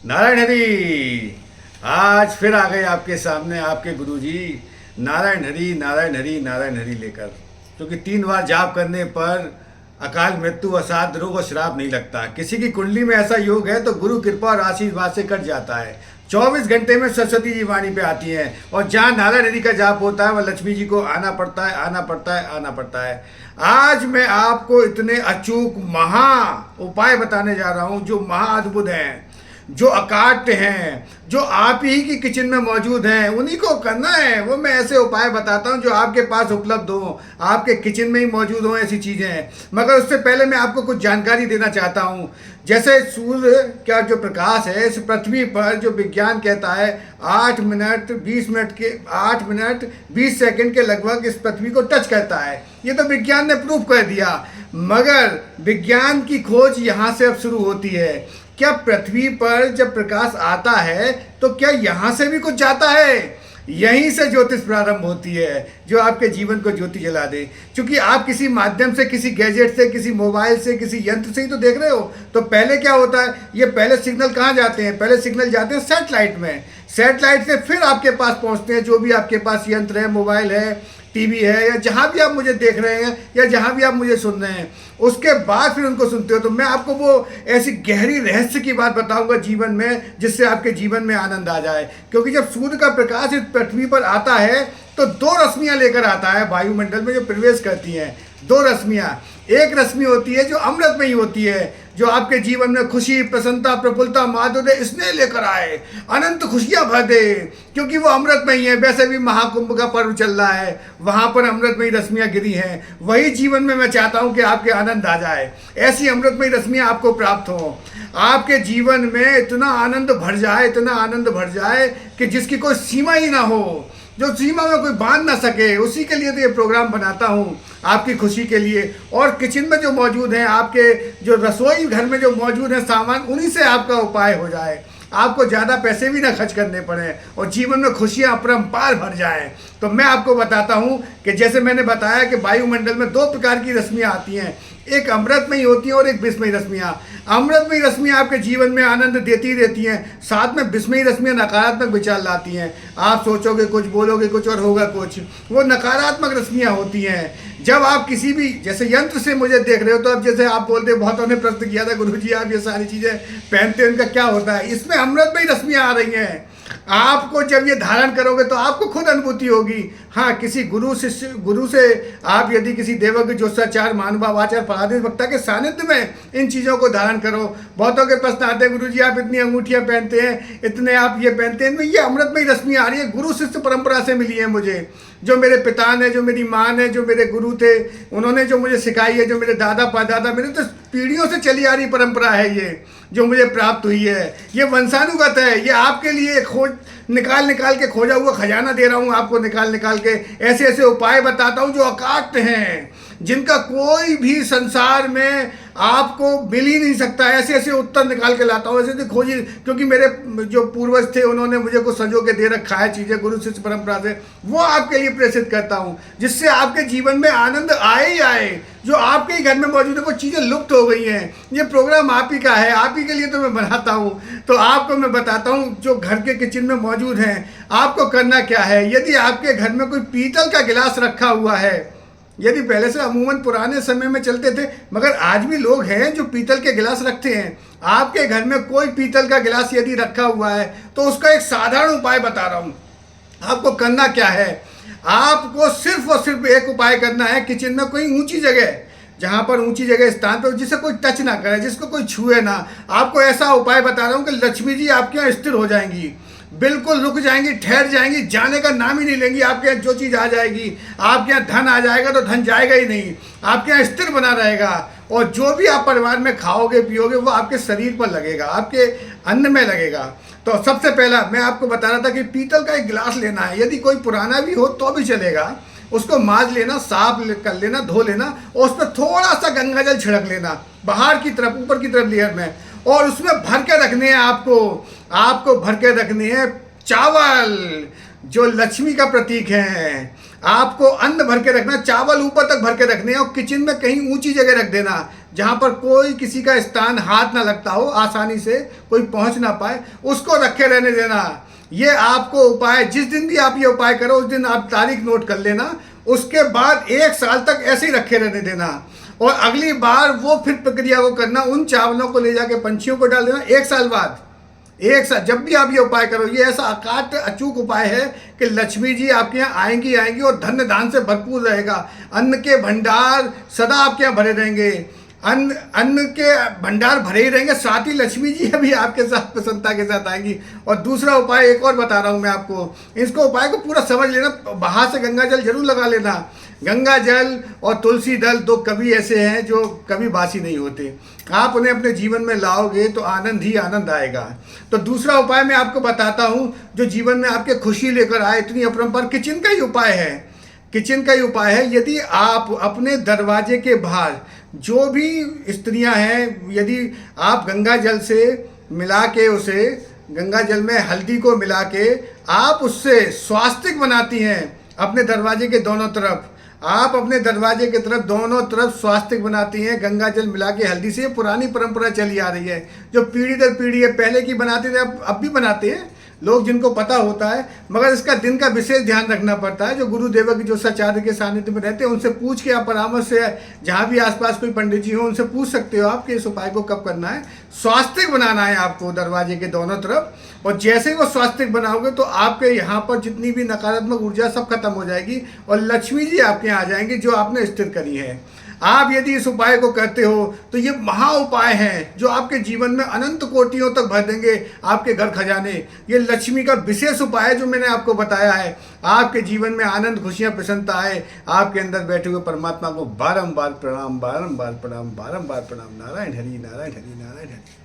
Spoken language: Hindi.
नारायण हरि। आज फिर आ गए आपके सामने आपके गुरुजी नारायण हरि नारायण हरि नारायण हरि लेकर, क्योंकि 3 बार जाप करने पर अकाल मृत्यु असाध्य रोग और श्राप नहीं लगता। किसी की कुंडली में ऐसा योग है तो गुरु कृपा और आशीर्वाद से कट जाता है। 24 घंटे में सरस्वती जी वाणी पे आती हैं और जहाँ नारायण हरि का जाप होता है वह लक्ष्मी जी को आना पड़ता है, आना पड़ता है, आना पड़ता है। आज मैं आपको इतने अचूक महा उपाय बताने जा रहा हूँ जो महा अद्भुत हैं, जो अकाट्य हैं, जो आप ही की किचन में मौजूद हैं, उन्हीं को करना है। वो मैं ऐसे उपाय बताता हूँ जो आपके पास उपलब्ध हो, आपके किचन में ही मौजूद हो ऐसी चीज़ें हैं। मगर उससे पहले मैं आपको कुछ जानकारी देना चाहता हूँ। जैसे सूर्य का जो प्रकाश है इस पृथ्वी पर, जो विज्ञान कहता है 8 मिनट 20 मिनट के 8 मिनट 20 सेकंड के लगभग इस पृथ्वी को टच करता है। ये तो विज्ञान ने प्रूफ कर दिया। मगर विज्ञान की खोज यहाँ से अब शुरू होती है। क्या पृथ्वी पर जब प्रकाश आता है तो क्या यहाँ से भी कुछ जाता है? यहीं से ज्योतिष प्रारंभ होती है जो आपके जीवन को ज्योति जला दे। क्योंकि आप किसी माध्यम से, किसी गैजेट से, किसी मोबाइल से, किसी यंत्र से ही तो देख रहे हो। तो पहले क्या होता है, ये पहले सिग्नल कहाँ जाते हैं? पहले सिग्नल जाते हैं सैटेलाइट में। सैटेलाइट से फिर आपके पास पहुँचते हैं जो भी आपके पास यंत्र है, मोबाइल है, टीवी है, या जहाँ भी आप मुझे देख रहे हैं या जहाँ भी आप मुझे सुन रहे हैं। उसके बाद फिर उनको सुनते हो। तो मैं आपको वो ऐसी गहरी रहस्य की बात बताऊंगा जीवन में, जिससे आपके जीवन में आनंद आ जाए। क्योंकि जब सूर्य का प्रकाश इस पृथ्वी पर आता है तो 2 रश्मियाँ लेकर आता है वायुमंडल में, जो प्रवेश करती हैं। 2 रश्मियाँ। एक रश्मि होती है जो अमृतमयी होती है, जो आपके जीवन में खुशी, प्रसन्नता, प्रफुल्लता, माधुर्य, स्नेह लेकर आए, अनंत खुशियां भर दे, क्योंकि वो अमृतमयी है। वैसे भी महाकुंभ का पर्व चल रहा है, वहां पर अमृतमयी रश्मियां गिरी हैं। वही जीवन में मैं चाहता हूं कि आपके आनंद आ जाए, ऐसी अमृतमयी रश्मियां आपको प्राप्त हो, आपके जीवन में इतना आनंद भर जाए, इतना आनंद भर जाए कि जिसकी कोई सीमा ही ना हो, जो सीमा में कोई बांध ना सके। उसी के लिए तो ये प्रोग्राम बनाता हूँ, आपकी खुशी के लिए। और किचन में जो मौजूद हैं, आपके जो रसोई घर में जो मौजूद हैं सामान, उन्हीं से आपका उपाय हो जाए, आपको ज़्यादा पैसे भी ना खर्च करने पड़े और जीवन में खुशियाँ अपरंपार भर जाएं। तो मैं आपको बताता हूँ कि जैसे मैंने बताया कि वायुमंडल में 2 प्रकार की रश्मियाँ आती हैं, एक अमृतमयी होती है और एक विषमयी रश्मियाँ। अमृतमयी रश्मियाँ आपके जीवन में आनंद देती रहती हैं, साथ में विषमयी रश्मियाँ नकारात्मक विचार लाती हैं। आप सोचोगे कुछ, बोलोगे कुछ और होगा कुछ। वो नकारात्मक रश्मियाँ होती हैं। जब आप किसी भी जैसे यंत्र से मुझे देख रहे हो, तो अब जैसे आप बोलते हो, बहुतों ने प्रश्न किया था गुरुजी आप ये सारी चीज़ें पहनते हैं, उनका क्या होता है? इसमें अमृतमयी रश्मियाँ आ रही हैं। आपको जब ये धारण करोगे तो आपको खुद अनुभूति होगी। हाँ, किसी गुरु शिष्य, गुरु से आप यदि किसी देवज्ञ ज्योतिषाचार्य महानुभाव आचार्य पराधीन वक्ता के सानिध्य में इन चीज़ों को धारण करो। बहुतों के प्रश्न आते हैं, गुरुजी आप इतनी अंगूठियाँ पहनते हैं, इतने आप ये पहनते हैं। ये अमृतमयी रश्मियाँ आ रही है, गुरु शिष्य परंपरा से मिली है मुझे। जो मेरे पिता ने, जो मेरी माँ ने, जो मेरे गुरु थे, उन्होंने जो मुझे सिखाई है, जो मेरे दादा परदादा, मेरे तो पीढ़ियों से चली आ रही परंपरा है ये, जो मुझे प्राप्त हुई है। ये वंशानुगत है। ये आपके लिए खोज निकाल निकाल के खोजा हुआ खजाना दे रहा हूँ आपको, निकाल निकाल के ऐसे ऐसे उपाय बताता हूँ जो अकाट्य हैं, जिनका कोई भी संसार में आपको मिल ही नहीं सकता। ऐसे ऐसे उत्तर निकाल के लाता हूँ, ऐसे ऐसे खोजी। क्योंकि मेरे जो पूर्वज थे उन्होंने मुझे कुछ संजो के दे रखा है चीज़ें गुरु शिष्य परंपरा से, वो आपके लिए प्रेषित करता हूँ, जिससे आपके जीवन में आनंद आए ही आए। जो आपके ही घर में मौजूद है वो चीज़ें लुप्त हो गई हैं। ये प्रोग्राम आप ही का है, आप ही के लिए तो मैं बनाता हूँ। तो आपको मैं बताता हूँ जो घर के किचन में मौजूद हैं, आपको करना क्या है। यदि आपके घर में कोई पीतल का गिलास रखा हुआ है, यदि पहले से अमूमन पुराने समय में चलते थे, मगर आज भी लोग हैं जो पीतल के गिलास रखते हैं। आपके घर में कोई पीतल का गिलास यदि रखा हुआ है तो उसका एक साधारण उपाय बता रहा हूँ। आपको करना क्या है, आपको सिर्फ और सिर्फ एक उपाय करना है। किचन में कोई ऊंची जगह, जहाँ पर ऊंची जगह स्थान पर जिसे कोई टच ना करे, जिसको कोई छुए ना, आपको ऐसा उपाय बता रहा हूँ कि लक्ष्मी जी आपके यहाँ स्थिर हो जाएंगी, बिल्कुल रुक जाएंगी, ठहर जाएंगी, जाने का नाम ही नहीं लेंगी। आपके यहाँ जो चीज़ आ जाएगी, आपके यहाँ धन आ जाएगा तो धन जाएगा ही नहीं, आपके यहाँ स्थिर बना रहेगा। और जो भी आप परिवार में खाओगे पियोगे वो आपके शरीर पर लगेगा, आपके अन्न में लगेगा। तो सबसे पहला मैं आपको बता रहा था कि पीतल का एक गिलास लेना है। यदि कोई पुराना भी हो तो भी चलेगा, उसको माज लेना, साफ कर लेना, धो लेना और उस पर थोड़ा सा गंगा जल छिड़क लेना बाहर की तरफ, ऊपर की तरफ लेयर में, और उसमें भर के रखने हैं आपको भर के रखने हैं चावल, जो लक्ष्मी का प्रतीक है। आपको अन्न भर के रखना, चावल ऊपर तक भर के रखने हैं और किचन में कहीं ऊंची जगह रख देना, जहाँ पर कोई किसी का स्थान हाथ ना लगता हो, आसानी से कोई पहुँच ना पाए, उसको रखे रहने देना। ये आपको उपाय, जिस दिन भी आप ये उपाय करो उस दिन आप तारीख नोट कर लेना। उसके बाद 1 साल तक ऐसे ही रखे रहने देना, और अगली बार वो फिर प्रक्रिया को करना, उन चावलों को ले जाके पंछियों को डाल देना 1 साल बाद। 1 साल जब भी आप ये उपाय करो, ये ऐसा अकाट अचूक उपाय है कि लक्ष्मी जी आपके यहाँ आएंगी आएंगी और धन धान से भरपूर रहेगा। अन्न के भंडार सदा आपके यहाँ भरे रहेंगे, अन्न के भंडार भरे ही रहेंगे, साथ ही लक्ष्मी जी अभी आपके साथ प्रसन्नता के साथ आएंगी। और दूसरा उपाय एक और बता रहा हूँ मैं आपको, इसको उपाय को पूरा समझ लेना। बाहर से गंगा जल जरूर लगा लेना। गंगा जल और तुलसी दल 2 कवि ऐसे हैं जो कभी बासी नहीं होते। आप उन्हें अपने जीवन में लाओगे तो आनंद ही आनंद आएगा। तो दूसरा उपाय मैं आपको बताता हूँ जो जीवन में आपके खुशी लेकर आए, इतनी अपरंपार। किचन का ही उपाय है, किचन का ही उपाय है। यदि आप अपने दरवाजे के बाहर जो भी स्त्रियां हैं, यदि आप गंगा जल से मिला के, उसे गंगा जल में हल्दी को मिला के आप उससे स्वास्तिक बनाती हैं अपने दरवाजे के दोनों तरफ, आप अपने दरवाजे की तरफ दोनों तरफ स्वास्तिक बनाती हैं गंगा जल मिला के हल्दी से। पुरानी परंपरा चली आ रही है जो पीढ़ी दर पीढ़ी है, पहले की बनाते थे, अब भी बनाते हैं लोग जिनको पता होता है। मगर इसका दिन का विशेष ध्यान रखना पड़ता है। जो गुरुदेव की जो सचार्य के सानिध्य में रहते हैं उनसे पूछ के, आप परामर्श से, जहाँ भी आसपास कोई पंडित जी हो उनसे पूछ सकते हो आप कि इस उपाय को कब करना है। स्वास्तिक बनाना है आपको दरवाजे के दोनों तरफ, और जैसे ही वो स्वास्तिक बनाओगे तो आपके यहाँ पर जितनी भी नकारात्मक ऊर्जा सब खत्म हो जाएगी और लक्ष्मी जी आपके यहाँ आ जाएंगी जो आपने स्थिर करी है। आप यदि इस उपाय को करते हो तो ये महा उपाय है जो आपके जीवन में अनंत कोटियों तक भर देंगे आपके घर खजाने। ये लक्ष्मी का विशेष उपाय है जो मैंने आपको बताया है। आपके जीवन में आनंद, खुशियाँ, प्रसन्नता आए। आपके अंदर बैठे हुए परमात्मा को बारंबार प्रणाम, बारंबार प्रणाम, बारंबार प्रणाम। नारायण हरि, नारायण हरि, नारायण हरि।